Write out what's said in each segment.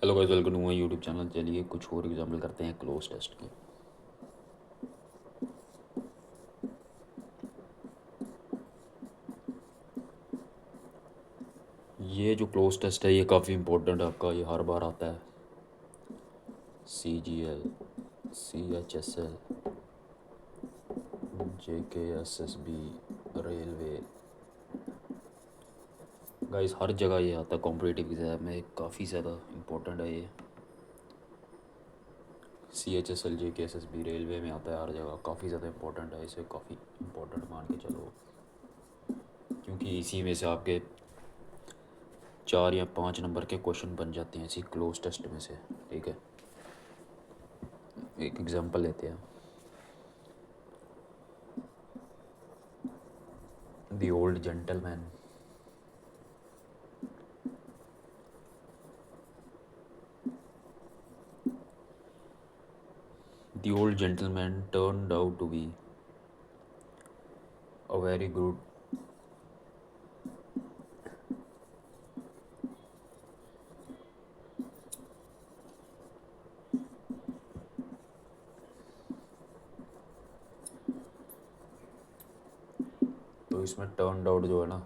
Hello guys, welcome to my YouTube channel. चलिए कुछ और एग्जाम्पल करते हैं क्लोज टेस्ट की। ये जो क्लोज टेस्ट है ये काफ़ी इंपॉर्टेंट है आपका, ये हर बार आता है। CGL, CHSL, JKSSB, railway. Guys हर जगह ये आता है, कॉम्पिटिटिव एग्जाम में काफ़ी ज़्यादा इंपॉर्टेंट है ये। CHSL, JKSSB रेलवे में आता है, हर जगह काफ़ी ज़्यादा इंपॉर्टेंट है, इसे काफ़ी इंपॉर्टेंट मान के चलो, क्योंकि इसी में से आपके 4 या 5 नंबर के क्वेश्चन बन जाते हैं इसी क्लोज टेस्ट में से। ठीक है, एक एग्जांपल लेते हैं। The old gentleman. The old gentleman turned out to be a very good। तो इसमें टर्नड आउट जो है ना,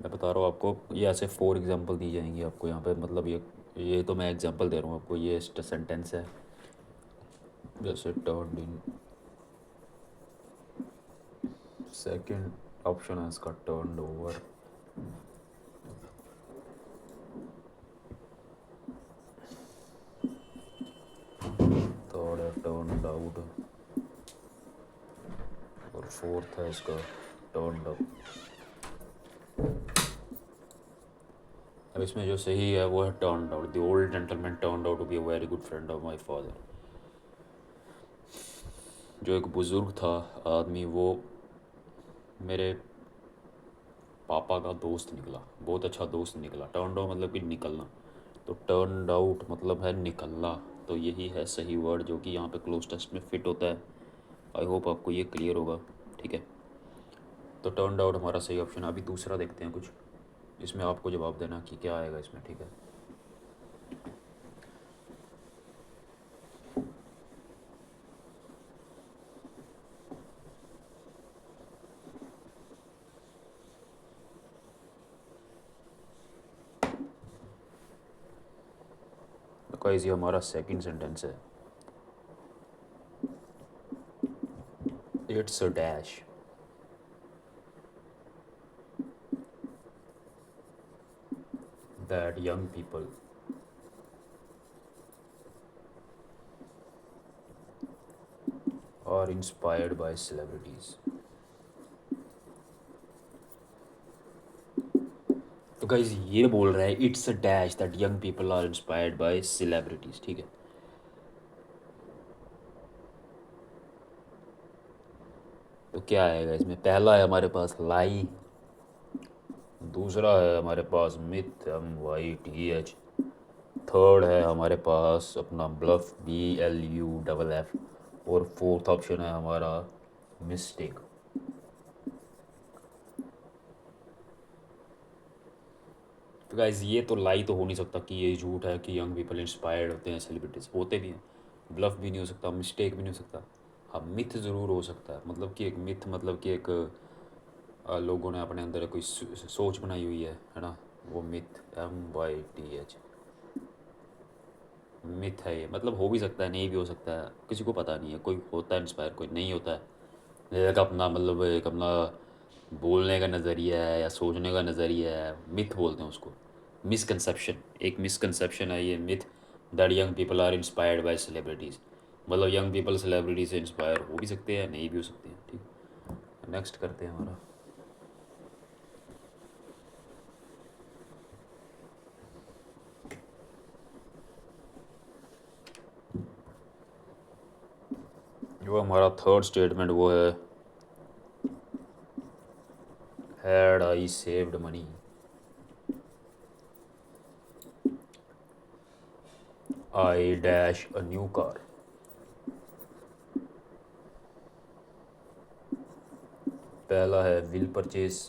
मैं बता रहा हूँ आपको, ये ऐसे 4 एग्जांपल दी जाएंगी आपको यहाँ पे। मतलब ये तो मैं एग्जांपल दे रहा हूँ आपको, ये सेंटेंस है। जैसे टर्नड इन, सेकंड ऑप्शन है इसका टर्नड ओवर, थर्ड है टर्नड आउट, और फोर्थ है इसका टर्नड अप। अब इसमें जो सही है वो है turned out. The old gentleman turned out to be a very good friend of my father. जो एक बुज़ुर्ग था आदमी, वो मेरे पापा का दोस्त निकला, बहुत अच्छा दोस्त निकला। टर्न आउट मतलब कि निकलना, तो टर्न आउट मतलब है निकलना। तो यही है सही वर्ड जो कि यहाँ पे क्लोज टेस्ट में फिट होता है। आई होप आपको ये क्लियर होगा। ठीक है, तो टर्न आउट हमारा सही ऑप्शन है। अभी दूसरा देखते हैं कुछ, इसमें आपको जवाब देना कि क्या आएगा इसमें। ठीक है, तो गाइस ये हमारा सेकंड सेंटेंस है। It's a dash that young people are inspired by celebrities. तो गाइज ये बोल रहा है it's a dash that young people are inspired by celebrities. ठीक है, तो क्या आएगा इसमें? पहला है हमारे पास लाई, दूसरा है हमारे पास मिथ, MYTH, थर्ड है हमारे पास अपना ब्लफ, BLUFF, और फोर्थ ऑप्शन है हमारा मिस्टेक। तो गाइज ये तो लाई तो हो नहीं सकता कि ये झूठ है कि यंग पीपल इंस्पायर्ड होते हैं सेलिब्रिटीज, होते भी हैं। ब्लफ भी नहीं हो सकता, मिस्टेक भी नहीं हो सकता। हाँ, मिथ ज़रूर हो सकता है। मतलब कि एक मिथ मतलब कि एक लोगों ने अपने अंदर कोई सोच बनाई हुई है ना, वो मिथ, MYTH, मिथ है ये। मतलब हो भी सकता है, नहीं भी हो सकता है, किसी को पता नहीं है। कोई होता है इंस्पायर, कोई नहीं होता है। एक अपना मतलब एक अपना बोलने का नज़रिया है या सोचने का नज़रिया है, मिथ बोलते हैं उसको। मिसकंसेप्शन, एक मिसकंसेप्शन है ये myth, that young people are inspired by celebrities. मतलब यंग पीपल सेलिब्रिटी से इंस्पायर हो भी सकते हैं, नहीं भी हो सकते हैं। ठीक, नेक्स्ट करते हैं हमारा। जो हमारा थर्ड स्टेटमेंट वो है, had I saved money I dash a new car. पहला है विल परचेज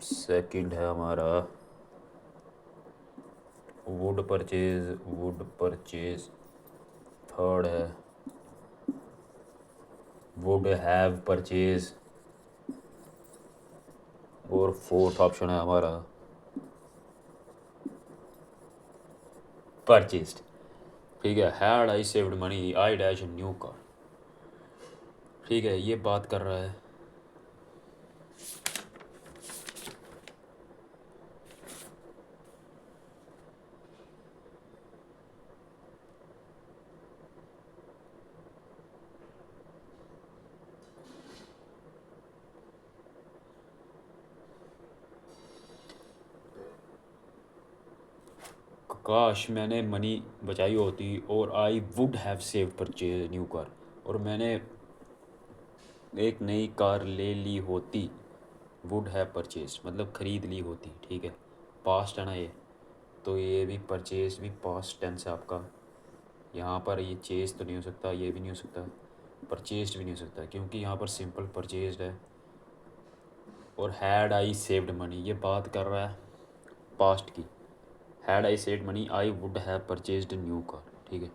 सेकंड है हमारा वुड परचेज। थर्ड है वुड हैव परचेज। और फोर्थ ऑप्शन है हमारा परचेस्ड। ठीक है, had I saved money I dash new car. ठीक है, ये बात कर रहा है काश मैंने मनी बचाई होती और I would have saved purchase new car, और मैंने एक नई कार ले ली होती। वुड हैव परचेज मतलब ख़रीद ली होती। ठीक है, पास्ट है ना ये, तो ये भी परचेज भी पास्ट टेंस है आपका। यहाँ पर ये चेज तो नहीं हो सकता, ये भी नहीं हो सकता, परचेज भी नहीं हो सकता, क्योंकि यहाँ पर सिंपल परचेज है। और हैड आई सेव्ड मनी ये बात कर रहा है पास्ट की। Had I saved money I would have purchased new car. ठीक है,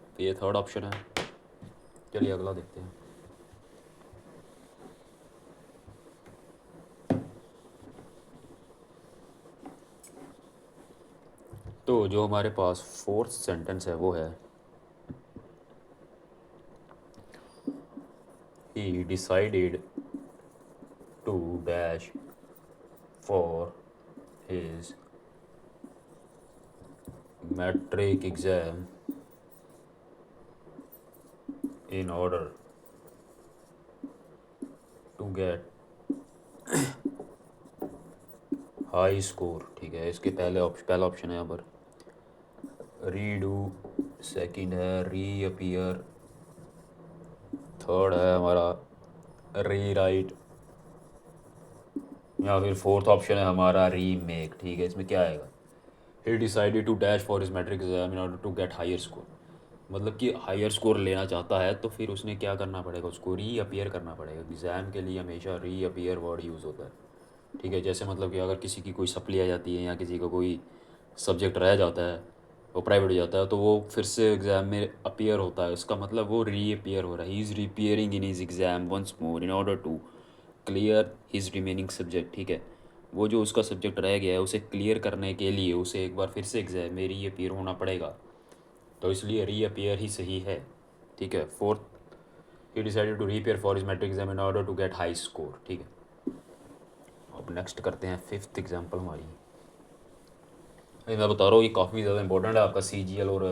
तो ये थर्ड ऑप्शन है। चलिए अगला देखते हैं। तो जो हमारे पास फोर्थ सेंटेंस है वो है he decided to dash for his matric exam in order to get high score. ठीक है, इसके पहला ऑप्शन है यहाँ पर रीडू, सेकंड है रीअपियर, थर्ड है हमारा रीराइट, या फिर फोर्थ ऑप्शन है हमारा रीमेक। ठीक है, इसमें क्या आएगा? He decided to dash for his matric exam in order to get higher score. मतलब कि हायर स्कोर लेना चाहता है तो फिर उसने क्या करना पड़ेगा, उसको रीअपियर करना पड़ेगा। एग्ज़ाम के लिए हमेशा रीअपियर वर्ड यूज़ होता है। ठीक है, जैसे मतलब कि अगर किसी की कोई सप्ली आ जाती है या किसी का कोई सब्जेक्ट रह जाता है, वो प्राइवेट हो जाता है, तो वो फिर से एग्ज़ाम में अपीयर होता है, उसका मतलब वो रीअपियर हो रहा है। He is repairing in his exam once more in order to clear his remaining subject. ठीक है, वो जो उसका सब्जेक्ट रह गया है उसे क्लियर करने के लिए उसे एक बार फिर से एग्ज़ाम में रीअपियर होना पड़ेगा, तो इसलिए रीअपियर ही सही है। ठीक है, fourth, he decided to reappear for his matric exam in order to get high score. ठीक है, अब नेक्स्ट करते हैं फिफ्थ एग्जाम्पल हमारी। मैं बता रहा हूँ ये काफ़ी ज़्यादा इंपॉर्टेंट है आपका CGL और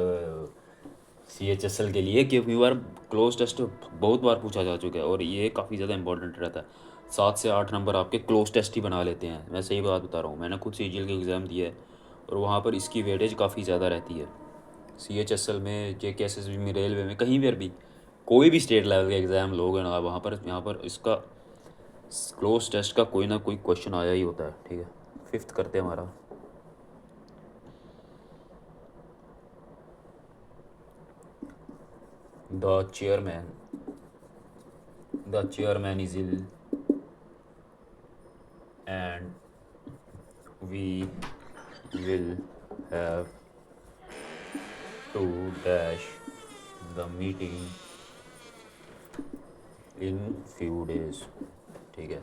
CHSL के लिए, क्योंकि बार क्लोज टेस्ट बहुत बार पूछा जा चुका है और ये काफ़ी ज़्यादा इंपॉर्टेंट रहता है। 7 से 8 नंबर आपके क्लोज टेस्ट ही बना लेते हैं। मैं सही बात बता रहा हूँ, मैंने खुद CGL के एग्ज़ाम दिया है और वहाँ पर इसकी वेटेज काफ़ी ज़्यादा रहती है। CHSL में, JKSSB में, रेलवे में, कहीं पर भी कोई भी स्टेट लेवल का एग्ज़ाम लोगे ना, वहाँ पर यहाँ पर इसका क्लोज टेस्ट का कोई ना कोई क्वेश्चन आया ही होता है। ठीक है, फिफ्थ करते हैं हमारा the chairman is ill and we will have to dash the meeting in few days। ठीक है,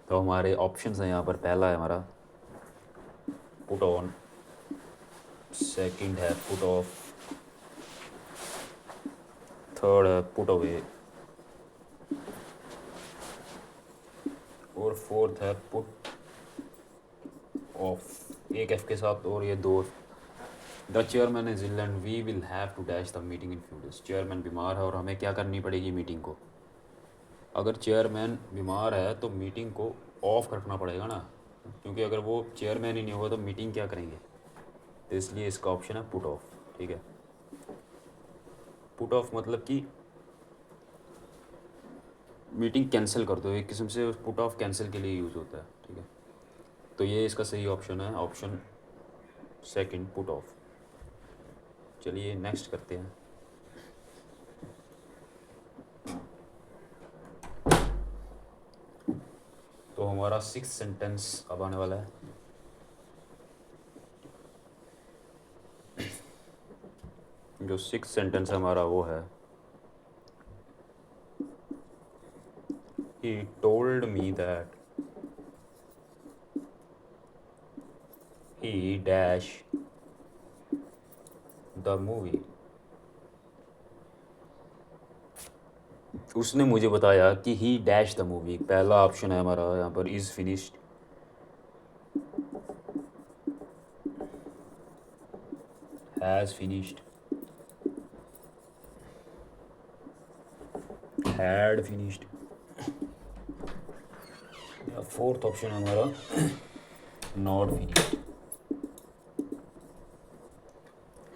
तो हमारे ऑप्शंस हैं यहाँ पर। पहला है हमारा पुट ऑन, सेकंड है पुट ऑफ, थर्ड है पुट अवे, और फोर्थ है पुट ऑफ, एक एफ के साथ और ये दो। The chairman is ill and we will have to dash the meeting in few days. Chairman बीमार है और हमें क्या करनी पड़ेगी, मीटिंग को। अगर चेयरमैन बीमार है तो मीटिंग को ऑफ रखना पड़ेगा ना, क्योंकि अगर वो चेयरमैन ही नहीं होगा तो मीटिंग क्या करेंगे, तो इसलिए इसका ऑप्शन है पुट ऑफ। ठीक है, पुट ऑफ मतलब कि मीटिंग कैंसिल कर दो, एक किस्म से पुट ऑफ कैंसिल के लिए यूज़ होता है। ठीक है, तो ये इसका सही ऑप्शन है, ऑप्शन सेकंड पुट ऑफ। चलिए नेक्स्ट करते हैं। तो हमारा 6th सेंटेंस अब आने वाला है। जो 6th सेंटेंस हमारा वो है, he told me that he dash the movie। उसने मुझे बताया कि ही डैश द मूवी। पहला ऑप्शन है हमारा यहाँ पर is finished, has finished, had finished, या फोर्थ ऑप्शन है हमारा not finished.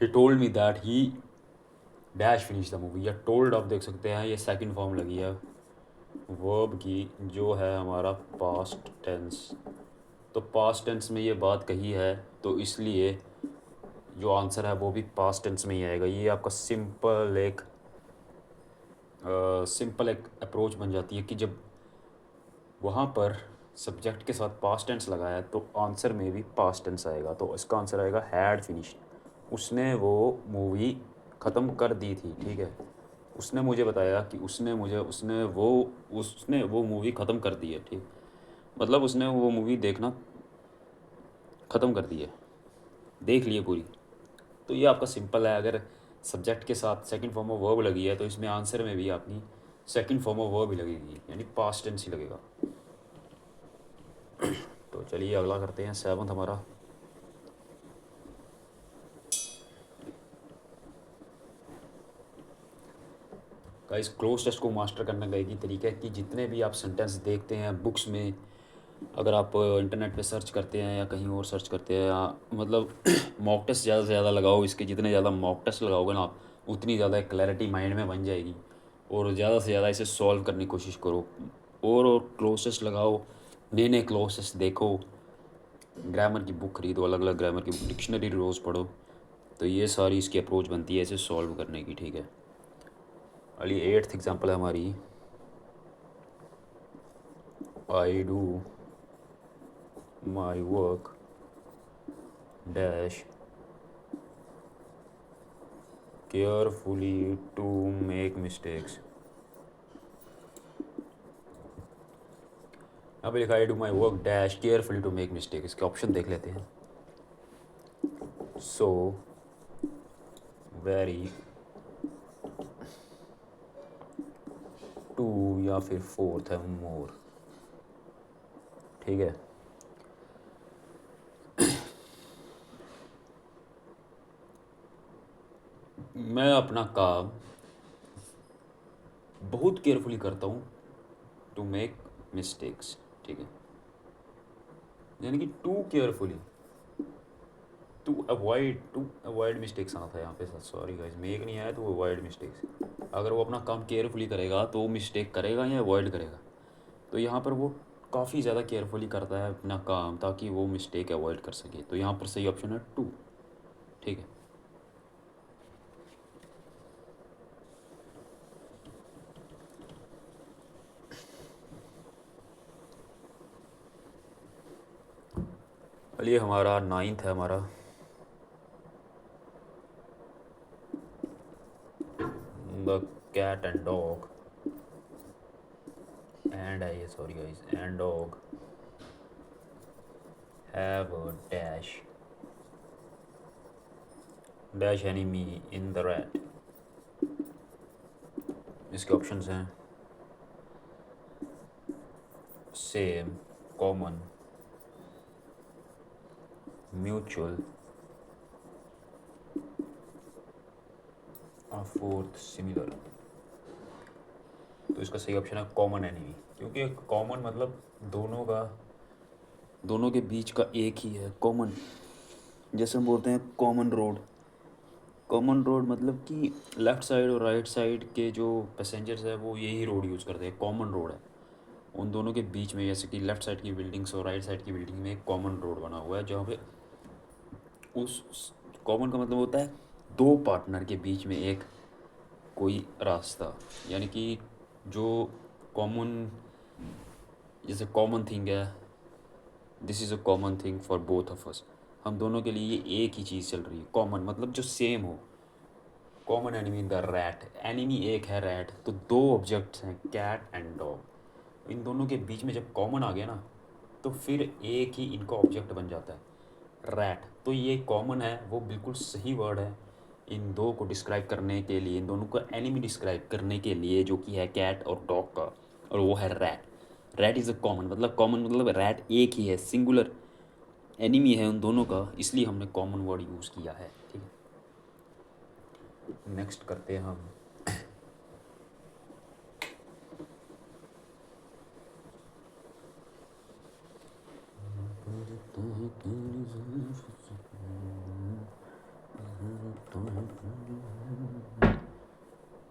He told me that he dash finish the movie, या टोल्ड आप देख सकते हैं, ये सेकंड फॉर्म लगी है वर्ब की, जो है हमारा पास्ट टेंस। तो पास्ट टेंस में ये बात कही है, तो इसलिए जो आंसर है वो भी पास्ट टेंस में ही आएगा। ये आपका सिंपल एक अप्रोच बन जाती है कि जब वहाँ पर सब्जेक्ट के साथ पास्ट टेंस लगाया तो आंसर में भी पास्ट टेंस आएगा। तो इसका आंसर आएगा हैड फिनिश्ड। उसने वो मूवी ख़त्म कर दी थी, ठीक है। उसने मुझे बताया कि उसने वो मूवी ख़त्म कर दी है, ठीक। मतलब उसने वो मूवी देखना ख़त्म कर दी है, देख लिए पूरी। तो ये आपका सिंपल है। अगर सब्जेक्ट के साथ सेकंड फॉर्म ऑफ वर्ब लगी है तो इसमें आंसर में भी आपकी सेकंड फॉर्म ऑफ वर्ब ही लगेगी, यानी पास्ट टेंस ही लगेगा। तो चलिए अगला करते हैं, 7th हमारा। गाइस, क्लोज टेस्ट को मास्टर करने का एक ही तरीका है कि जितने भी आप सेंटेंस देखते हैं बुक्स में, अगर आप इंटरनेट पे सर्च करते हैं या कहीं और सर्च करते हैं, या मतलब मॉक टेस्ट ज़्यादा से ज़्यादा लगाओ। इसके जितने ज़्यादा मॉक टेस्ट लगाओगे ना आप, उतनी ज़्यादा क्लैरिटी माइंड में बन जाएगी, और ज़्यादा से ज़्यादा इसे सॉल्व करने की कोशिश करो। और क्लोज टेस्ट लगाओ, नए नए क्लोज टेस्ट देखो, ग्रामर की बुक खरीदो, अलग अलग ग्रामर की बुक, डिक्शनरी रोज़ पढ़ो। तो ये सारी इसकी अप्रोच बनती है इसे सॉल्व करने की, ठीक है। अली 8th एग्जाम्पल है हमारी, I do my work dash carefully to make mistakes. यहाँ पे लिखा I do my work dash carefully to make mistake. इसके ऑप्शन देख लेते हैं। सो वेरी, टू, या फिर फोर्थ है मोर, ठीक है। मैं अपना काम बहुत केयरफुली करता हूँ, टू मेक मिस्टेक्स, ठीक है। यानी कि to carefully, to avoid mistakes आता है यहाँ पे। सॉरी गाइस, मेक नहीं आया, तो अवॉइड मिस्टेक्स। अगर वो अपना काम केयरफुली करेगा तो वो मिस्टेक करेगा या अवॉइड करेगा। तो यहाँ पर वो काफ़ी ज़्यादा केयरफुली करता है अपना काम, ताकि वो मिस्टेक अवॉइड कर सके। तो यहाँ पर सही ऑप्शन है टू, ठीक है। चलिए हमारा 9th है हमारा, the cat and dog and dog have a dash enemy in the rat. इसके ऑप्शंस हैं सेम, कॉमन, म्यूचुअल, और फोर्थ सिमिलर। तो इसका सही ऑप्शन है कॉमन एनिमी, क्योंकि कॉमन मतलब दोनों के बीच का एक ही है, कॉमन। जैसे हम बोलते हैं कॉमन रोड। कॉमन रोड मतलब कि लेफ़्ट साइड और राइट साइड के जो पैसेंजर्स है वो यही रोड यूज़ करते हैं, कॉमन रोड है। उन दोनों के बीच में, जैसे कि लेफ़्ट साइड की बिल्डिंग्स और राइट साइड की बिल्डिंग में एक कॉमन रोड बना हुआ है, जहाँ पे उस कॉमन का मतलब होता है दो पार्टनर के बीच में एक कोई रास्ता। यानी कि जो कॉमन जैसे कॉमन थिंग है, this is a common thing for both of us, हम दोनों के लिए ये एक ही चीज़ चल रही है, कॉमन मतलब जो सेम हो। Common enemy the rat, enemy एक है रैट, तो दो ऑब्जेक्ट्स हैं कैट एंड डॉग, इन दोनों के बीच में जब कॉमन आ गया ना तो फिर एक ही इनका ऑब्जेक्ट बन जाता है रैट। तो ये कॉमन है, वो बिल्कुल सही वर्ड है इन दो को डिस्क्राइब करने के लिए, इन दोनों को एनिमी डिस्क्राइब करने के लिए, जो कि है कैट और डॉग का, और वो है rat. Rat is a common मतलब रैट एक ही है, सिंगुलर एनिमी है उन दोनों का, इसलिए हमने कॉमन वर्ड यूज़ किया है। ठीक है, नेक्स्ट करते हैं हम।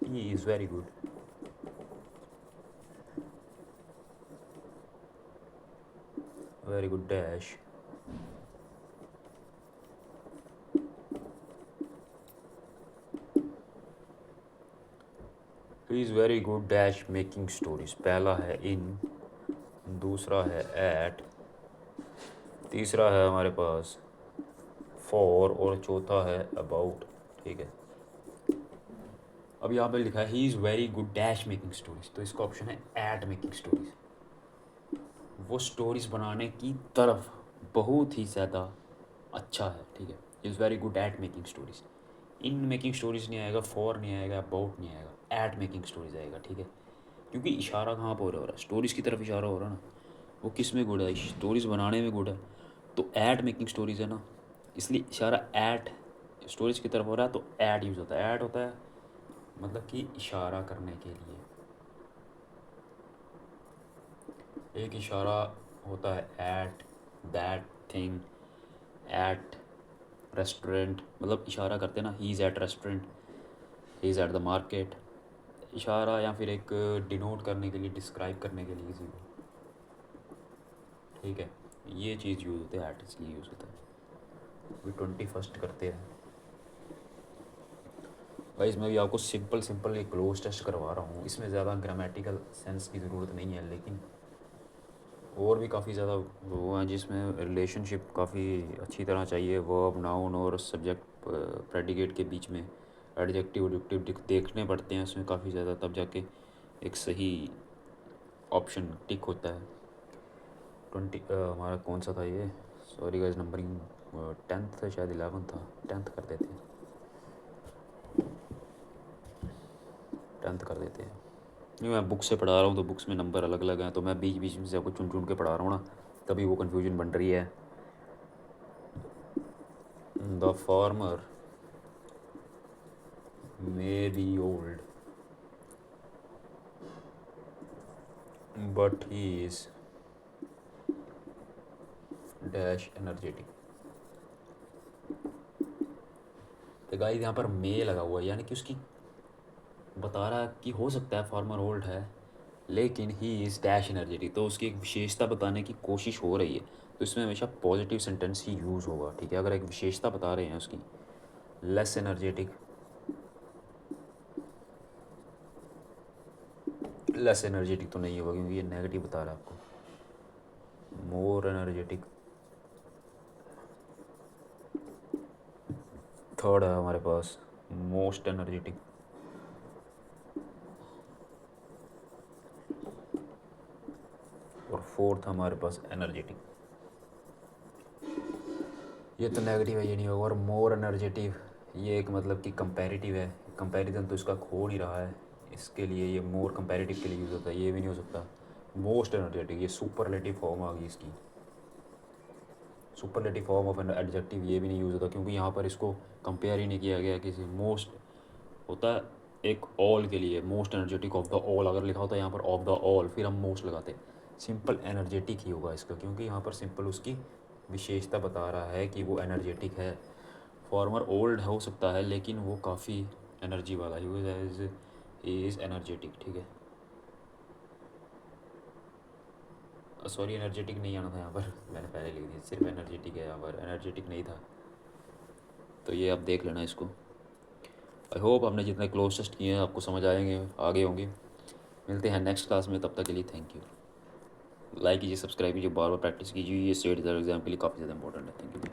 He is very good. Very good dash. He is very good dash making stories. पहला है in, दूसरा है at, तीसरा है हमारे पास for, और चौथा है about। ठीक है, अब यहाँ पे लिखा है he is very good dash making stories, तो इसका ऑप्शन है एट मेकिंग स्टोरीज। वो स्टोरीज बनाने की तरफ बहुत ही ज़्यादा अच्छा है। ठीक है, is very good at making stories. In making stories नहीं आएगा, फॉर नहीं आएगा, अबाउट नहीं आएगा, एट मेकिंग स्टोरीज आएगा। ठीक है, क्योंकि इशारा कहाँ पर हो रहा है, स्टोरीज़ की तरफ इशारा हो रहा है ना। वो किस में गुड है, स्टोरीज़ बनाने में गुड है, तो एट मेकिंग स्टोरीज है ना, इसलिए इशारा एट स्टोरीज की तरफ हो रहा है, तो एट यूज़ होता है। एट होता है मतलब कि इशारा करने के लिए, एक इशारा होता है at that thing, eight restaurant, मतलब इशारा करते हैं ना, he is eight restaurant, he is at the market. इशारा या फिर एक डिनोट करने के लिए, डिस्क्राइब करने के लिए किसी को। ठीक है, ये चीज़ यूज़ होती है, एट इसलिए यूज़ होता है। अभी 21 करते हैं भाई, इसमें भी आपको सिंपल एक क्लोज टेस्ट करवा रहा हूँ, इसमें ज़्यादा ग्रामेटिकल सेंस की ज़रूरत नहीं है, लेकिन और भी काफ़ी ज़्यादा वो हैं जिसमें रिलेशनशिप काफ़ी अच्छी तरह चाहिए, वर्ब नाउन और सब्जेक्ट प्रेडिकेट के बीच में एडजेक्टिव एडजेक्टिव देखने पड़ते हैं उसमें काफ़ी ज़्यादा, तब जाके एक सही ऑप्शन टिक होता है। 20 हमारा कौन सा था ये, सॉरी गाइस, नंबरिंग 10th था शायद, 11 था, 10th कर देते हैं, 10th कर देते हैं। नहीं, मैं बुक से पढ़ा रहा हूँ तो बुक्स में नंबर अलग अलग हैं, तो मैं बीच बीच में से आपको चुन चुन के पढ़ा रहा हूँ ना, तभी वो कन्फ्यूजन बन रही है। The farmer may be old, but he is dash energetic। तो गाइस यहाँ पर मे लगा हुआ है, यानी कि उसकी बता रहा है कि हो सकता है फार्मर ओल्ड है, लेकिन ही इज़ डैश एनर्जेटिक, तो उसकी एक विशेषता बताने की कोशिश हो रही है, तो इसमें हमेशा पॉजिटिव सेंटेंस ही यूज़ होगा। ठीक है, अगर एक विशेषता बता रहे हैं उसकी, लेस एनर्जेटिक, लेस एनर्जेटिक तो नहीं होगा क्योंकि ये नेगेटिव बता रहा है आपको। मोर एनर्जेटिक, थर्ड है हमारे पास मोस्ट एनर्जेटिक, और फोर्थ हमारे पास एनर्जेटिक। ये तो नेगेटिव है, ये नहीं होगा। और मोर एनर्जेटिव, ये एक मतलब कि कंपैरेटिव है, कंपैरिजन तो इसका खो नहीं रहा है, इसके लिए ये मोर कंपैरेटिव के लिए यूज़ होता है, ये भी नहीं हो सकता। मोस्ट एनर्जेटिक, ये सुपरलेटिव फॉर्म आ गई इसकी, superlative form of an adjective, ये भी नहीं यूज़ होता क्योंकि यहाँ पर इसको कंपेयर ही नहीं किया गया किसी। मोस्ट होता है एक ऑल के लिए, most energetic of the all अगर लिखा होता है यहाँ पर ऑफ द ऑल, फिर हम मोस्ट लगाते। सिंपल एनर्जेटिक ही होगा इसका, क्योंकि यहाँ पर सिंपल उसकी विशेषता बता रहा है कि वो एनर्जेटिक है। फॉर्मर ओल्ड हो सकता है लेकिन वो काफ़ी एनर्जी वाला ही इज़ एनर्जेटिक। ठीक है, सॉरी एनर्जेटिक नहीं आना था यहाँ पर, मैंने पहले लिख दिया, सिर्फ एनर्जेटिक है यहाँ पर, एनर्जेटिक नहीं था, तो ये आप देख लेना इसको। आई होप आपने जितने क्लोज टेस्ट किए हैं आपको समझ आएंगे, आगे होंगे। मिलते हैं नेक्स्ट क्लास में, तब तक के लिए थैंक यू। लाइक कीजिए, सब्सक्राइब कीजिए, बार बार प्रैक्टिस कीजिए, ये स्टेट एग्जाम के लिए काफ़ी ज़्यादा इंपॉर्टेंट है। Thank you.